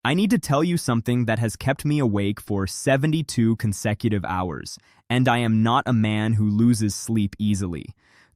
I need to tell you something that has kept me awake for 72 consecutive hours, and I am not a man who loses sleep easily.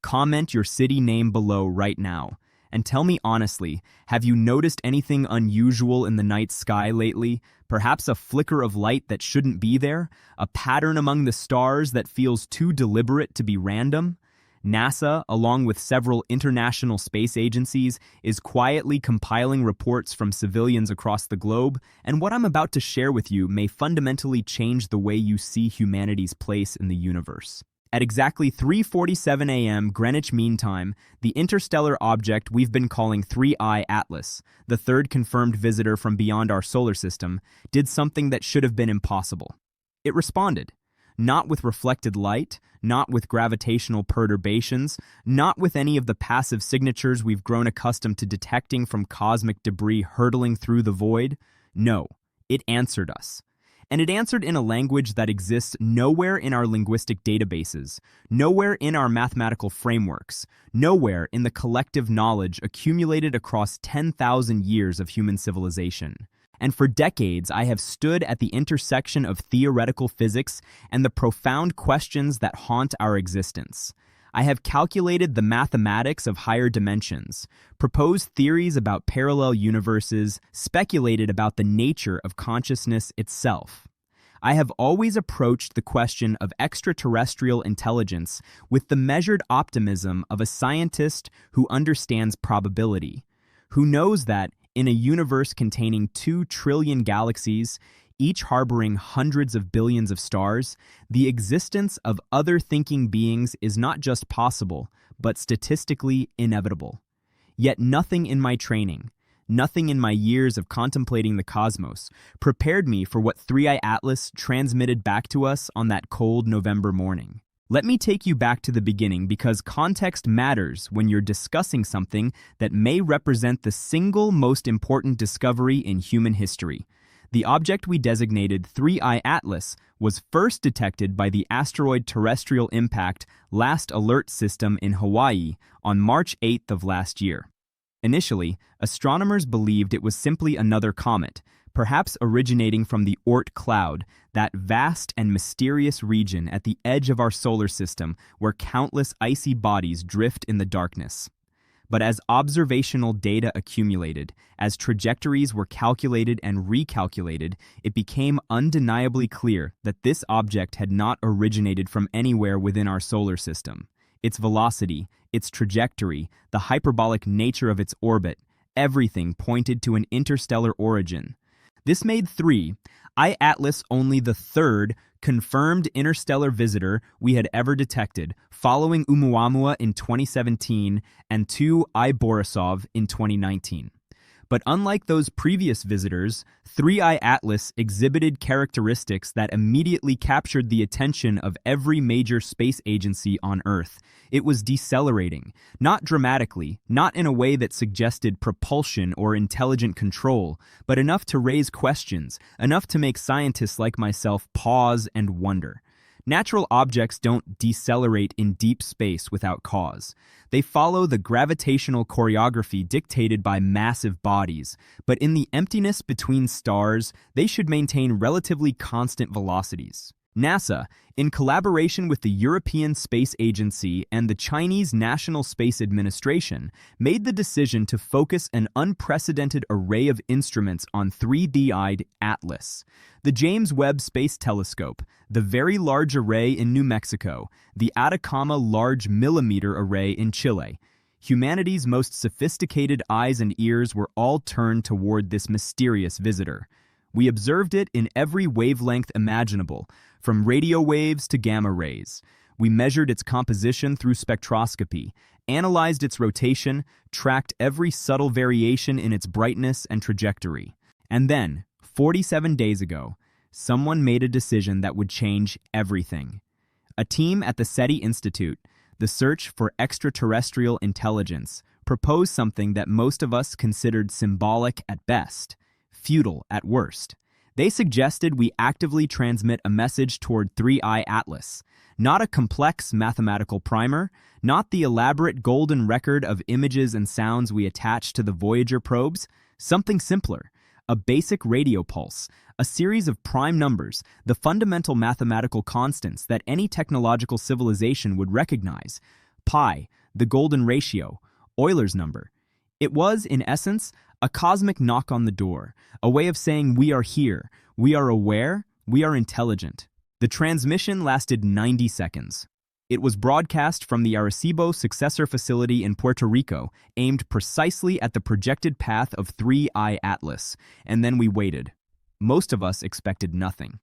Comment your city name below right now, and tell me honestly, have you noticed anything unusual in the night sky lately? Perhaps a flicker of light that shouldn't be there? A pattern among the stars that feels too deliberate to be random? NASA, along with several international space agencies, is quietly compiling reports from civilians across the globe, and what I'm about to share with you may fundamentally change the way you see humanity's place in the universe. At exactly 3:47 a.m. Greenwich Mean Time, the interstellar object we've been calling 3I Atlas, the third confirmed visitor from beyond our solar system, did something that should have been impossible. It responded. Not with reflected light, not with gravitational perturbations, not with any of the passive signatures we've grown accustomed to detecting from cosmic debris hurtling through the void. No, it answered us. And it answered in a language that exists nowhere in our linguistic databases, nowhere in our mathematical frameworks, nowhere in the collective knowledge accumulated across 10,000 years of human civilization. And for decades, I have stood at the intersection of theoretical physics and the profound questions that haunt our existence. I have calculated the mathematics of higher dimensions, proposed theories about parallel universes, speculated about the nature of consciousness itself. I have always approached the question of extraterrestrial intelligence with the measured optimism of a scientist who understands probability, who knows that in a universe containing 2 trillion galaxies, each harboring hundreds of billions of stars, the existence of other thinking beings is not just possible, but statistically inevitable. Yet nothing in my training, nothing in my years of contemplating the cosmos, prepared me for what 3I Atlas transmitted back to us on that cold November morning. Let me take you back to the beginning because context matters when you're discussing something that may represent the single most important discovery in human history. The object we designated 3I Atlas was first detected by the Asteroid Terrestrial Impact Last Alert System in Hawaii on March 8th of last year. Initially, astronomers believed it was simply another comet, perhaps originating from the Oort cloud, that vast and mysterious region at the edge of our solar system where countless icy bodies drift in the darkness. But as observational data accumulated, as trajectories were calculated and recalculated, it became undeniably clear that this object had not originated from anywhere within our solar system. Its velocity, its trajectory, the hyperbolic nature of its orbit, everything pointed to an interstellar origin. This made 3I Atlas only the third confirmed interstellar visitor we had ever detected, following Oumuamua in 2017 and 2I Borisov in 2019. But unlike those previous visitors, 3I Atlas exhibited characteristics that immediately captured the attention of every major space agency on Earth. It was decelerating, not dramatically, not in a way that suggested propulsion or intelligent control, but enough to raise questions, enough to make scientists like myself pause and wonder. Natural objects don't decelerate in deep space without cause. They follow the gravitational choreography dictated by massive bodies, but in the emptiness between stars, they should maintain relatively constant velocities. NASA, in collaboration with the European Space Agency and the Chinese National Space Administration, made the decision to focus an unprecedented array of instruments on 3I Atlas. The James Webb Space Telescope, the Very Large Array in New Mexico, the Atacama Large Millimeter Array in Chile. Humanity's most sophisticated eyes and ears were all turned toward this mysterious visitor. We observed it in every wavelength imaginable, from radio waves to gamma rays. We measured its composition through spectroscopy, analyzed its rotation, tracked every subtle variation in its brightness and trajectory. And then, 47 days ago, someone made a decision that would change everything. A team at the SETI Institute, the Search for Extraterrestrial Intelligence, proposed something that most of us considered symbolic at best, futile at worst. They suggested we actively transmit a message toward 3I Atlas, not a complex mathematical primer, not the elaborate golden record of images and sounds we attach to the Voyager probes, something simpler, a basic radio pulse, a series of prime numbers, the fundamental mathematical constants that any technological civilization would recognize. Pi, the golden ratio, Euler's number. It was, in essence, a cosmic knock on the door, a way of saying we are here, we are aware, we are intelligent. The transmission lasted 90 seconds. It was broadcast from the Arecibo Successor Facility in Puerto Rico, aimed precisely at the projected path of 3I Atlas, and then we waited. Most of us expected nothing.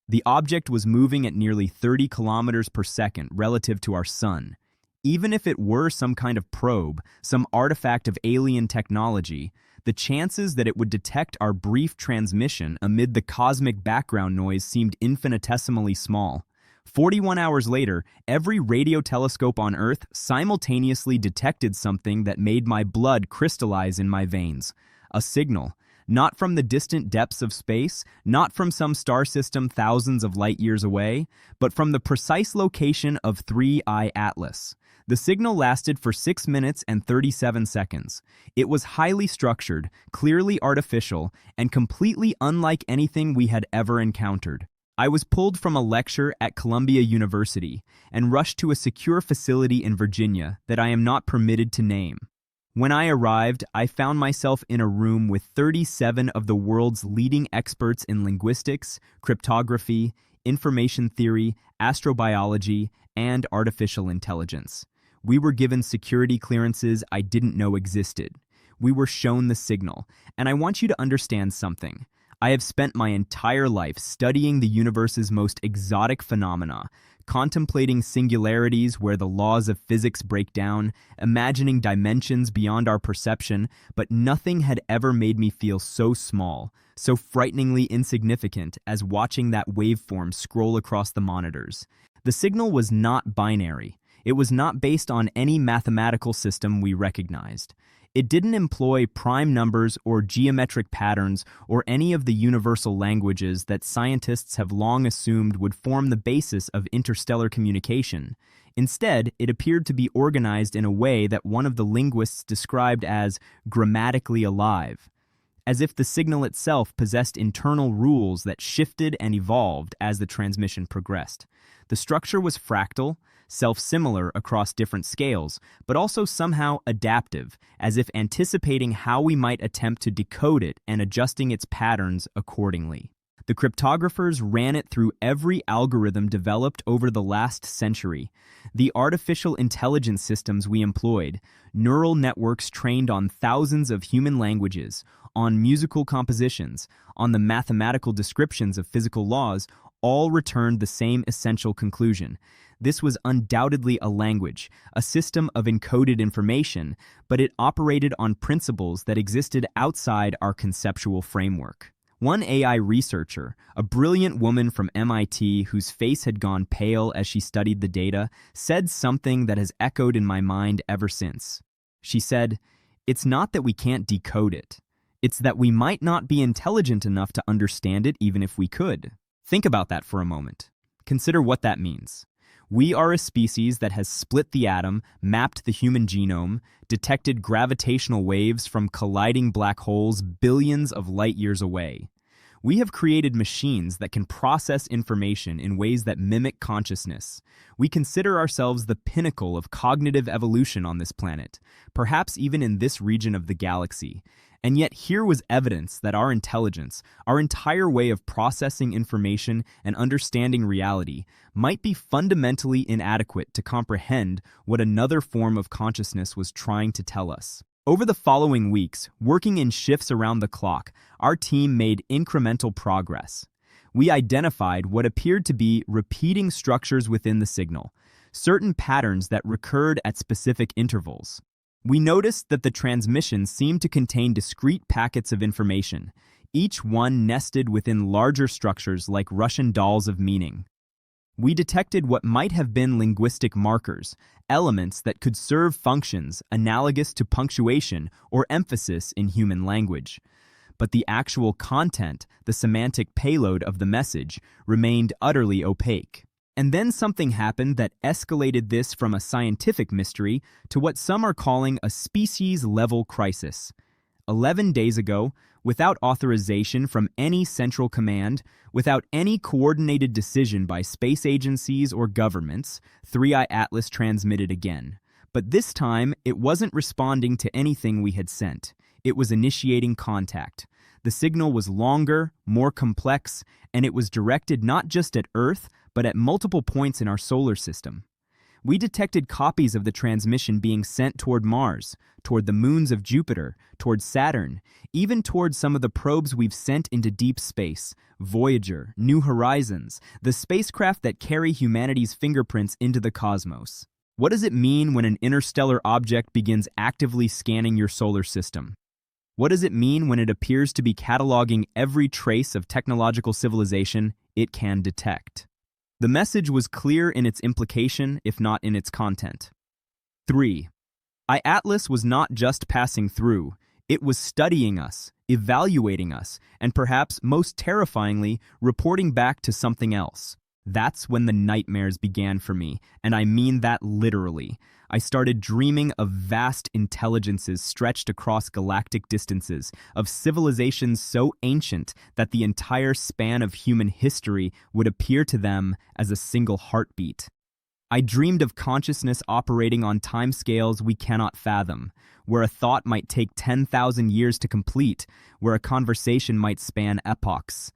The object was moving at nearly 30 kilometers per second relative to our sun. Even if it were some kind of probe, some artifact of alien technology, the chances that it would detect our brief transmission amid the cosmic background noise seemed infinitesimally small. 41 hours later, every radio telescope on Earth simultaneously detected something that made my blood crystallize in my veins. A signal, not from the distant depths of space, not from some star system thousands of light years away, but from the precise location of 3I Atlas. The signal lasted for 6 minutes and 37 seconds. It was highly structured, clearly artificial, and completely unlike anything we had ever encountered. I was pulled from a lecture at Columbia University and rushed to a secure facility in Virginia that I am not permitted to name. When I arrived, I found myself in a room with 37 of the world's leading experts in linguistics, cryptography, information theory, astrobiology, and artificial intelligence. We were given security clearances I didn't know existed. We were shown the signal, and I want you to understand something. I have spent my entire life studying the universe's most exotic phenomena, contemplating singularities where the laws of physics break down, imagining dimensions beyond our perception, but nothing had ever made me feel so small, so frighteningly insignificant as watching that waveform scroll across the monitors. The signal was not binary. It was not based on any mathematical system we recognized. It didn't employ prime numbers or geometric patterns or any of the universal languages that scientists have long assumed would form the basis of interstellar communication. Instead, it appeared to be organized in a way that one of the linguists described as grammatically alive, as if the signal itself possessed internal rules that shifted and evolved as the transmission progressed. The structure was fractal, self-similar across different scales, but also somehow adaptive, as if anticipating how we might attempt to decode it and adjusting its patterns accordingly. The cryptographers ran it through every algorithm developed over the last century. The artificial intelligence systems we employed, neural networks trained on thousands of human languages, on musical compositions, on the mathematical descriptions of physical laws, all returned the same essential conclusion. This was undoubtedly a language, a system of encoded information, but it operated on principles that existed outside our conceptual framework. One AI researcher, a brilliant woman from MIT whose face had gone pale as she studied the data, said something that has echoed in my mind ever since. She said, "It's not that we can't decode it. It's that we might not be intelligent enough to understand it even if we could." Think about that for a moment. Consider what that means. We are a species that has split the atom, mapped the human genome, detected gravitational waves from colliding black holes billions of light years away. We have created machines that can process information in ways that mimic consciousness. We consider ourselves the pinnacle of cognitive evolution on this planet, perhaps even in this region of the galaxy. And yet here was evidence that our intelligence, our entire way of processing information and understanding reality, might be fundamentally inadequate to comprehend what another form of consciousness was trying to tell us. Over the following weeks, working in shifts around the clock, our team made incremental progress. We identified what appeared to be repeating structures within the signal, certain patterns that recurred at specific intervals. We noticed that the transmissions seemed to contain discrete packets of information, each one nested within larger structures like Russian dolls of meaning. We detected what might have been linguistic markers, elements that could serve functions analogous to punctuation or emphasis in human language. But the actual content, the semantic payload of the message, remained utterly opaque. And then something happened that escalated this from a scientific mystery to what some are calling a species-level crisis. 11 days ago, without authorization from any central command, without any coordinated decision by space agencies or governments, 3i Atlas transmitted again. But this time, it wasn't responding to anything we had sent. It was initiating contact. The signal was longer, more complex, and it was directed not just at Earth, but at multiple points in our solar system. We detected copies of the transmission being sent toward Mars, toward the moons of Jupiter, toward Saturn, even toward some of the probes we've sent into deep space, Voyager, New Horizons, the spacecraft that carry humanity's fingerprints into the cosmos. What does it mean when an interstellar object begins actively scanning your solar system? What does it mean when it appears to be cataloging every trace of technological civilization it can detect? The message was clear in its implication, if not in its content. 3. Atlas was not just passing through, it was studying us, evaluating us, and perhaps most terrifyingly, reporting back to something else. That's when the nightmares began for me, and I mean that literally. I started dreaming of vast intelligences stretched across galactic distances, of civilizations so ancient that the entire span of human history would appear to them as a single heartbeat. I dreamed of consciousness operating on timescales we cannot fathom, where a thought might take 10,000 years to complete, where a conversation might span epochs.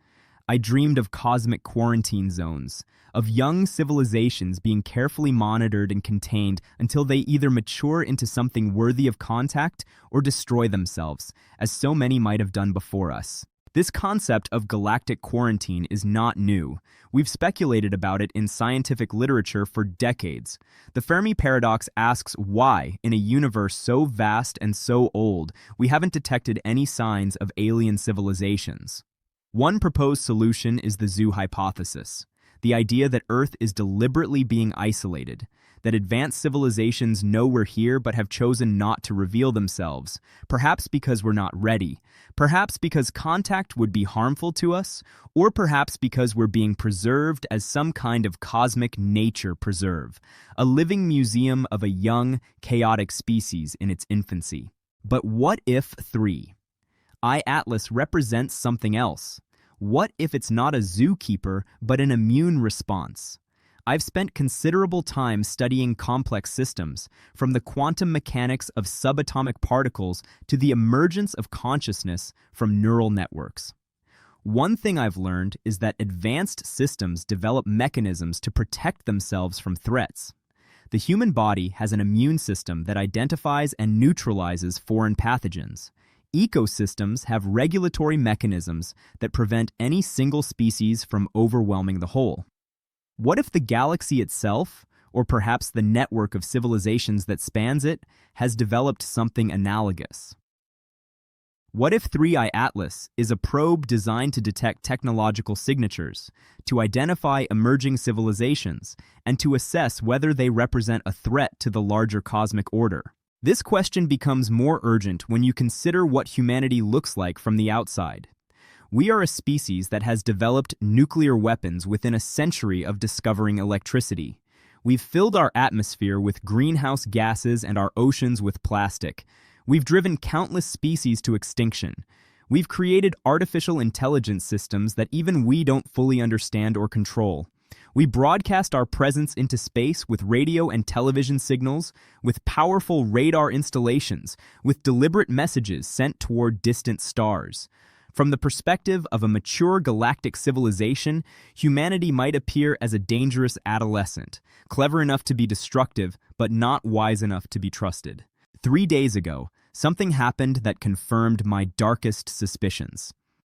I dreamed of cosmic quarantine zones, of young civilizations being carefully monitored and contained until they either mature into something worthy of contact or destroy themselves, as so many might have done before us. This concept of galactic quarantine is not new. We've speculated about it in scientific literature for decades. The Fermi paradox asks why, in a universe so vast and so old, we haven't detected any signs of alien civilizations. One proposed solution is the zoo hypothesis, the idea that Earth is deliberately being isolated, that advanced civilizations know we're here but have chosen not to reveal themselves, perhaps because we're not ready, perhaps because contact would be harmful to us, or perhaps because we're being preserved as some kind of cosmic nature preserve, a living museum of a young, chaotic species in its infancy. But what if 3? Atlas represents something else. What if it's not a zookeeper, but an immune response? I've spent considerable time studying complex systems, from the quantum mechanics of subatomic particles to the emergence of consciousness from neural networks. One thing I've learned is that advanced systems develop mechanisms to protect themselves from threats. The human body has an immune system that identifies and neutralizes foreign pathogens. Ecosystems have regulatory mechanisms that prevent any single species from overwhelming the whole. What if the galaxy itself, or perhaps the network of civilizations that spans it, has developed something analogous? What if 3i Atlas is a probe designed to detect technological signatures, to identify emerging civilizations, and to assess whether they represent a threat to the larger cosmic order? This question becomes more urgent when you consider what humanity looks like from the outside. We are a species that has developed nuclear weapons within a century of discovering electricity. We've filled our atmosphere with greenhouse gases and our oceans with plastic. We've driven countless species to extinction. We've created artificial intelligence systems that even we don't fully understand or control. We broadcast our presence into space with radio and television signals, with powerful radar installations, with deliberate messages sent toward distant stars. From the perspective of a mature galactic civilization, humanity might appear as a dangerous adolescent, clever enough to be destructive, but not wise enough to be trusted. 3 days ago, something happened that confirmed my darkest suspicions.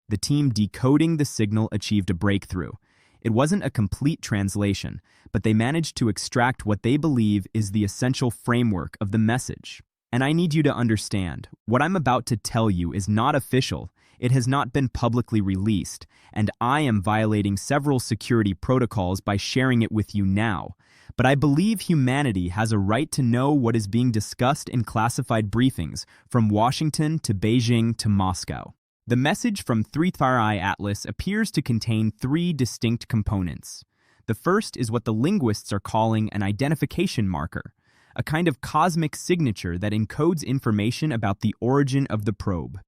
The team decoding the signal achieved a breakthrough. It wasn't a complete translation, but they managed to extract what they believe is the essential framework of the message. And I need you to understand, what I'm about to tell you is not official. It has not been publicly released, and I am violating several security protocols by sharing it with you now. But I believe humanity has a right to know what is being discussed in classified briefings, from Washington to Beijing to Moscow. The message from 3i Atlas appears to contain 3 distinct components. The first is what the linguists are calling an identification marker, a kind of cosmic signature that encodes information about the origin of the probe.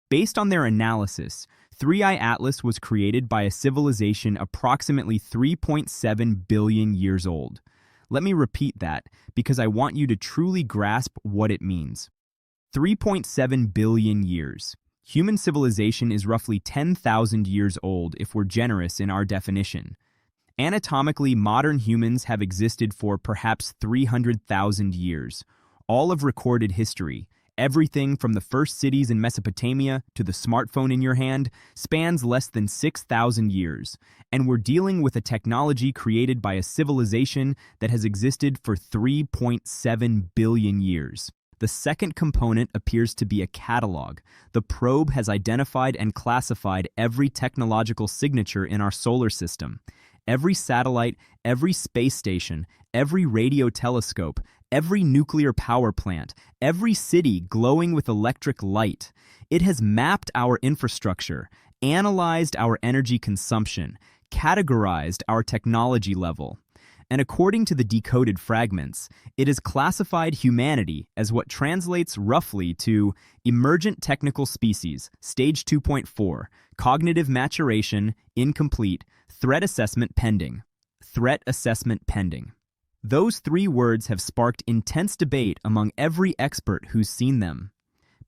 Based on their analysis, 3i Atlas was created by a civilization approximately 3.7 billion years old. Let me repeat that, because I want you to truly grasp what it means. 3.7 billion years. Human civilization is roughly 10,000 years old if we're generous in our definition. Anatomically, modern humans have existed for perhaps 300,000 years. All of recorded history, everything from the first cities in Mesopotamia to the smartphone in your hand, spans less than 6,000 years. And we're dealing with a technology created by a civilization that has existed for 3.7 billion years. The second component appears to be a catalog. The probe has identified and classified every technological signature in our solar system. Every satellite, every space station, every radio telescope, every nuclear power plant, every city glowing with electric light. It has mapped our infrastructure, analyzed our energy consumption, categorized our technology level. And according to the decoded fragments, it has classified humanity as what translates roughly to emergent technical species, stage 2.4, cognitive maturation, incomplete, threat assessment pending. Threat assessment pending. Those three words have sparked intense debate among every expert who's seen them.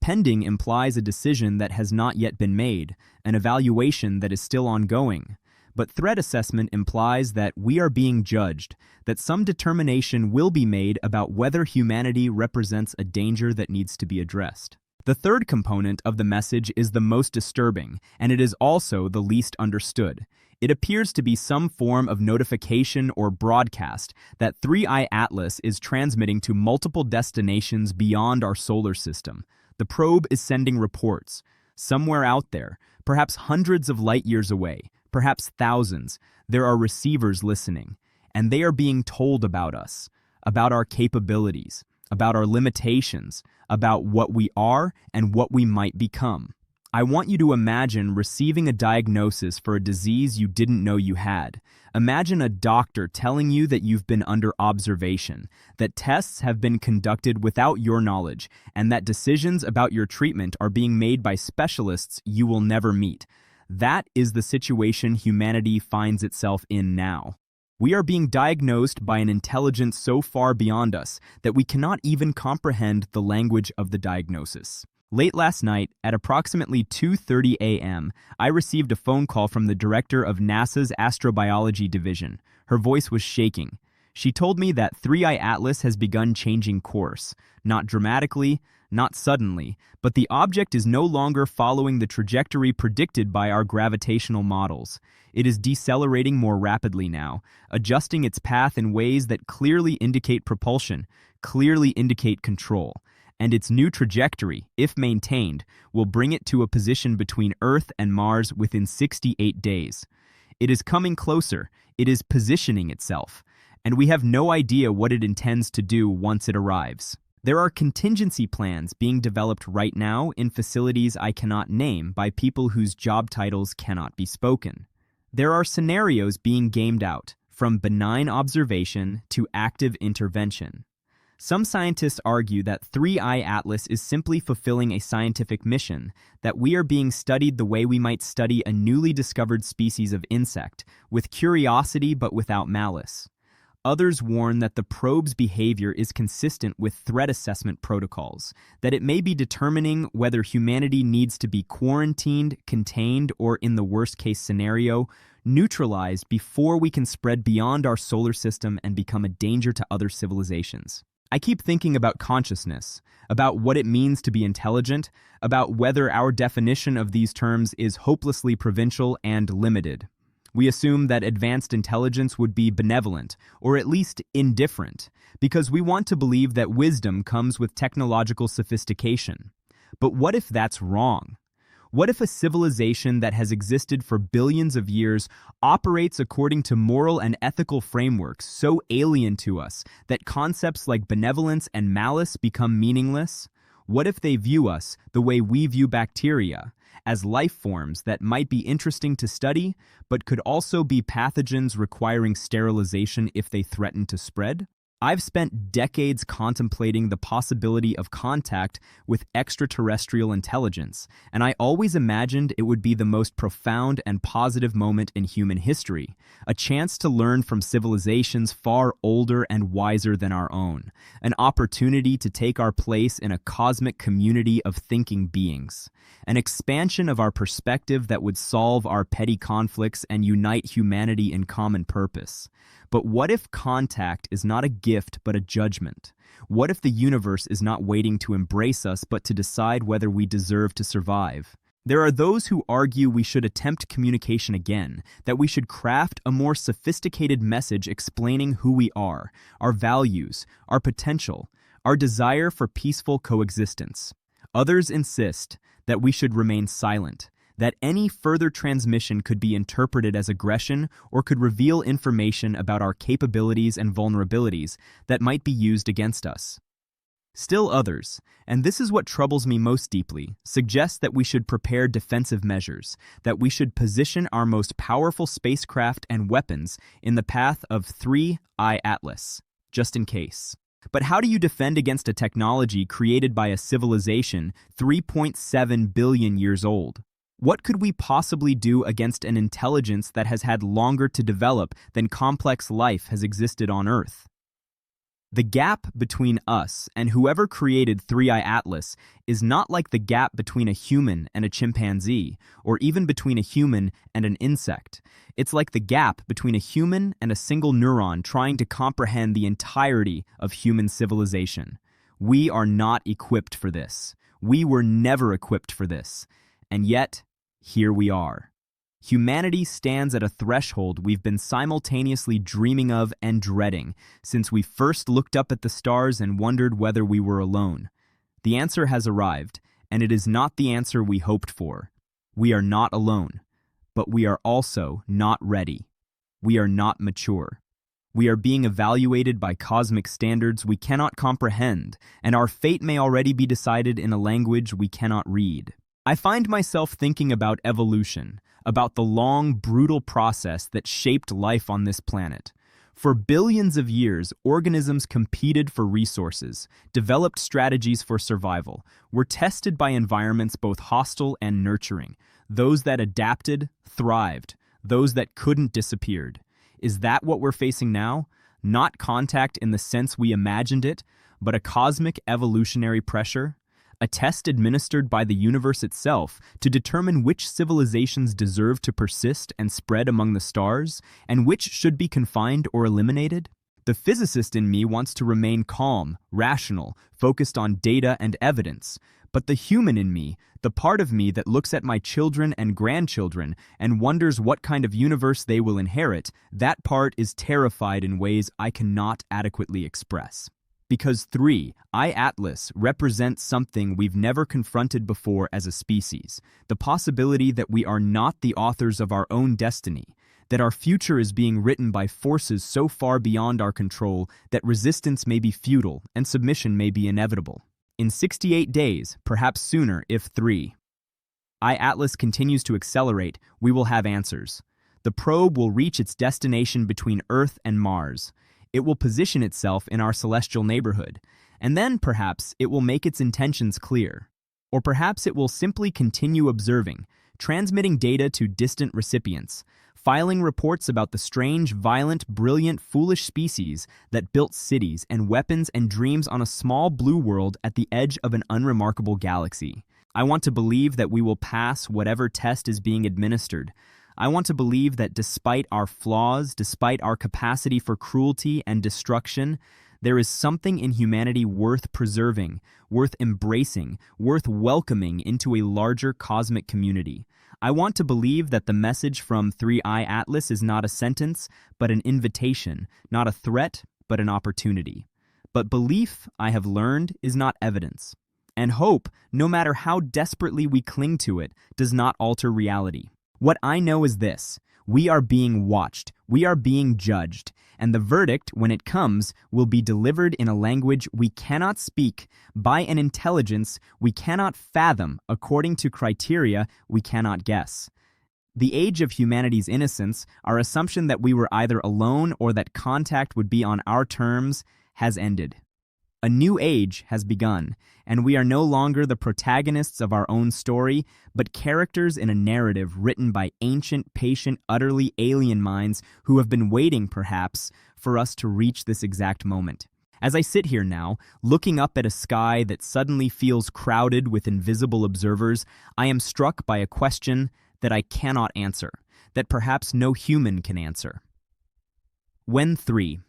Pending implies a decision that has not yet been made, an evaluation that is still ongoing. But threat assessment implies that we are being judged, that some determination will be made about whether humanity represents a danger that needs to be addressed. The third component of the message is the most disturbing, and it is also the least understood. It appears to be some form of notification or broadcast that 3i Atlas is transmitting to multiple destinations beyond our solar system. The probe is sending reports. Somewhere out there, perhaps hundreds of light years away, perhaps thousands, there are receivers listening, and they are being told about us, about our capabilities, about our limitations, about what we are and what we might become. I want you to imagine receiving a diagnosis for a disease you didn't know you had. Imagine a doctor telling you that you've been under observation, that tests have been conducted without your knowledge, and that decisions about your treatment are being made by specialists you will never meet. That is the situation humanity finds itself in now. We are being diagnosed by an intelligence so far beyond us that we cannot even comprehend the language of the diagnosis. Late last night, at approximately 2:30 a.m., I received a phone call from the director of NASA's Astrobiology Division. Her voice was shaking. She told me that 3i Atlas has begun changing course, not dramatically, not suddenly, but the object is no longer following the trajectory predicted by our gravitational models. It is decelerating more rapidly now, adjusting its path in ways that clearly indicate propulsion, clearly indicate control. And its new trajectory, if maintained, will bring it to a position between Earth and Mars within 68 days. It is coming closer, it is positioning itself, and we have no idea what it intends to do once it arrives. There are contingency plans being developed right now in facilities I cannot name by people whose job titles cannot be spoken. There are scenarios being gamed out, from benign observation to active intervention. Some scientists argue that 3i Atlas is simply fulfilling a scientific mission, that we are being studied the way we might study a newly discovered species of insect, with curiosity but without malice. Others warn that the probe's behavior is consistent with threat assessment protocols, that it may be determining whether humanity needs to be quarantined, contained, or, in the worst-case scenario, neutralized before we can spread beyond our solar system and become a danger to other civilizations. I keep thinking about consciousness, about what it means to be intelligent, about whether our definition of these terms is hopelessly provincial and limited. We assume that advanced intelligence would be benevolent, or at least indifferent, because we want to believe that wisdom comes with technological sophistication. But what if that's wrong? What if a civilization that has existed for billions of years operates according to moral and ethical frameworks so alien to us that concepts like benevolence and malice become meaningless? What if they view us the way we view bacteria, as life forms that might be interesting to study, but could also be pathogens requiring sterilization if they threaten to spread? I've spent decades contemplating the possibility of contact with extraterrestrial intelligence, and I always imagined it would be the most profound and positive moment in human history, a chance to learn from civilizations far older and wiser than our own, an opportunity to take our place in a cosmic community of thinking beings, an expansion of our perspective that would solve our petty conflicts and unite humanity in common purpose. But what if contact is not a gift but a judgment? What if the universe is not waiting to embrace us but to decide whether we deserve to survive? There are those who argue we should attempt communication again, that we should craft a more sophisticated message explaining who we are, our values, our potential, our desire for peaceful coexistence. Others insist that we should remain silent, that any further transmission could be interpreted as aggression or could reveal information about our capabilities and vulnerabilities that might be used against us. Still others, and this is what troubles me most deeply, suggest that we should prepare defensive measures, that we should position our most powerful spacecraft and weapons in the path of 3I Atlas, just in case. But how do you defend against a technology created by a civilization 3.7 billion years old? What could we possibly do against an intelligence that has had longer to develop than complex life has existed on Earth? The gap between us and whoever created 3I Atlas is not like the gap between a human and a chimpanzee, or even between a human and an insect. It's like the gap between a human and a single neuron trying to comprehend the entirety of human civilization. We are not equipped for this. We were never equipped for this. And yet, here we are. Humanity stands at a threshold we've been simultaneously dreaming of and dreading since we first looked up at the stars and wondered whether we were alone. The answer has arrived, and it is not the answer we hoped for. We are not alone, but we are also not ready. We are not mature. We are being evaluated by cosmic standards we cannot comprehend, and our fate may already be decided in a language we cannot read. I find myself thinking about evolution, about the long, brutal process that shaped life on this planet. For billions of years, organisms competed for resources, developed strategies for survival, were tested by environments both hostile and nurturing. Those that adapted, thrived. Those that couldn't, disappeared. Is that what we're facing now? Not contact in the sense we imagined it, but a cosmic evolutionary pressure? A test administered by the universe itself to determine which civilizations deserve to persist and spread among the stars, and which should be confined or eliminated? The physicist in me wants to remain calm, rational, focused on data and evidence. But the human in me, the part of me that looks at my children and grandchildren and wonders what kind of universe they will inherit, that part is terrified in ways I cannot adequately express. Because 3I Atlas represents something we've never confronted before as a species, the possibility that we are not the authors of our own destiny, that our future is being written by forces so far beyond our control that resistance may be futile and submission may be inevitable. In 68 days, perhaps sooner if 3I Atlas continues to accelerate, we will have answers. The probe will reach its destination between Earth and Mars. It will position itself in our celestial neighborhood, and then perhaps it will make its intentions clear. Or perhaps it will simply continue observing, transmitting data to distant recipients, filing reports about the strange, violent, brilliant, foolish species that built cities and weapons and dreams on a small blue world at the edge of an unremarkable galaxy. I want to believe that we will pass whatever test is being administered. I want to believe that despite our flaws, despite our capacity for cruelty and destruction, there is something in humanity worth preserving, worth embracing, worth welcoming into a larger cosmic community. I want to believe that the message from 3I Atlas is not a sentence, but an invitation, not a threat, but an opportunity. But belief, I have learned, is not evidence. And hope, no matter how desperately we cling to it, does not alter reality. What I know is this: we are being watched, we are being judged, and the verdict, when it comes, will be delivered in a language we cannot speak, by an intelligence we cannot fathom, according to criteria we cannot guess. The age of humanity's innocence, our assumption that we were either alone or that contact would be on our terms, has ended. A new age has begun, and we are no longer the protagonists of our own story, but characters in a narrative written by ancient, patient, utterly alien minds who have been waiting, perhaps, for us to reach this exact moment. As I sit here now, looking up at a sky that suddenly feels crowded with invisible observers, I am struck by a question that I cannot answer, that perhaps no human can answer. When 3.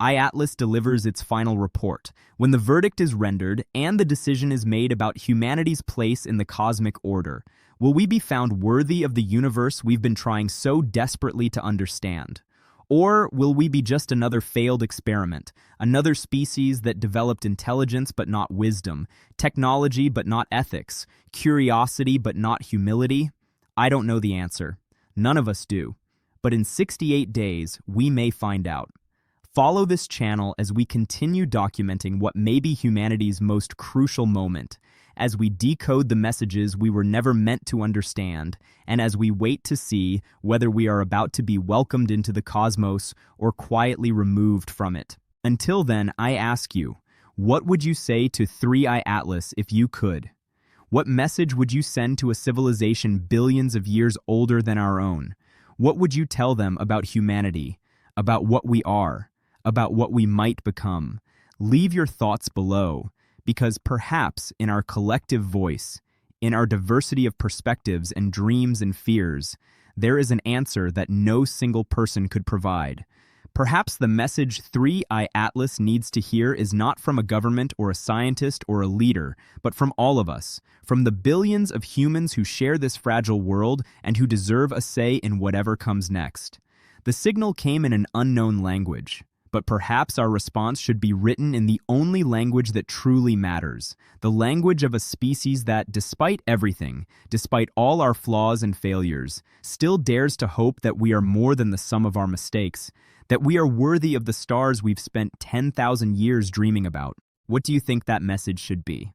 iAtlas delivers its final report, when the verdict is rendered and the decision is made about humanity's place in the cosmic order, will we be found worthy of the universe we've been trying so desperately to understand? Or will we be just another failed experiment, another species that developed intelligence but not wisdom, technology but not ethics, curiosity but not humility? I don't know the answer. None of us do. But in 68 days, we may find out. Follow this channel as we continue documenting what may be humanity's most crucial moment, as we decode the messages we were never meant to understand, and as we wait to see whether we are about to be welcomed into the cosmos or quietly removed from it. Until then, I ask you, what would you say to 3iAtlas if you could? What message would you send to a civilization billions of years older than our own? What would you tell them about humanity, about what we are, about what we might become? Leave your thoughts below, because perhaps in our collective voice, in our diversity of perspectives and dreams and fears, there is an answer that no single person could provide. Perhaps the message 3iAtlas needs to hear is not from a government or a scientist or a leader, but from all of us, from the billions of humans who share this fragile world and who deserve a say in whatever comes next. The signal came in an unknown language, but perhaps our response should be written in the only language that truly matters, the language of a species that, despite everything, despite all our flaws and failures, still dares to hope that we are more than the sum of our mistakes, that we are worthy of the stars we've spent 10,000 years dreaming about. What do you think that message should be?